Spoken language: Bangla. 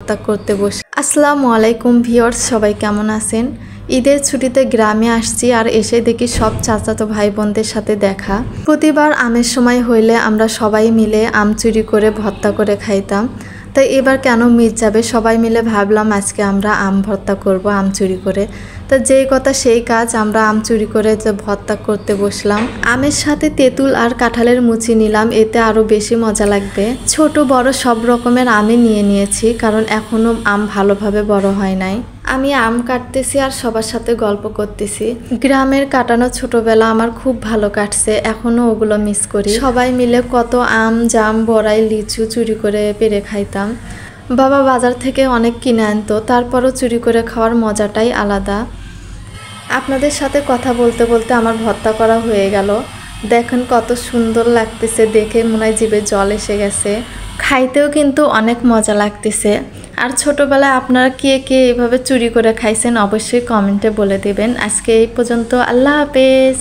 ভর্তা করতে বসে। আসসালামু আলাইকুম ভিউয়ার্স, সবাই কেমন আছেন? ঈদের ছুটিতে গ্রামে আসছি আর এসে দেখি সব চাচাতো ভাই বোনদের সাথে দেখা। প্রতিবার আমের সময় হইলে আমরা সবাই মিলে আম চুরি করে ভর্তা করে খাইতাম। তাই এবার কেন মিস যাবে, সবাই মিলে ভাবলাম আজকে আমরা আম ভর্তা করব আম চুরি করে। তা যেই কথা সেই কাজ, আমরা আম চুরি করে যে ভর্তা করতে বসলাম। আমের সাথে তেঁতুল আর কাঁঠালের মুচি নিলাম, এতে আরও বেশি মজা লাগবে। ছোট বড় সব রকমের আমই নিয়ে নিয়েছি, কারণ এখনও আম ভালোভাবে বড় হয় নাই। আমি আম কাটতেছি আর সবার সাথে গল্প করতেছি। গ্রামের কাটানো ছোটবেলা আমার খুব ভালো কাটছে, এখনও ওগুলো মিস করি। সবাই মিলে কত আম, জাম, বড়াই, লিচু চুরি করে পেরে খাইতাম। বাবা বাজার থেকে অনেক কিনে আনতো, তারপরও চুরি করে খাওয়ার মজাটাই আলাদা। আপনাদের সাথে কথা বলতে বলতে আমার ভর্তা করা হয়ে গেল। দেখেন কত সুন্দর লাগতেছে, দেখে মনে হয় জিভে জল এসে গেছে। খাইতেও কিন্তু অনেক মজা লাগতেছে। আর ছোটবেলায় আপনারা কে কে এভাবে চুরি করে খাইছেন অবশ্যই কমেন্টে বলে দেবেন। আজকে এই পর্যন্ত, আল্লাহ হাফেজ।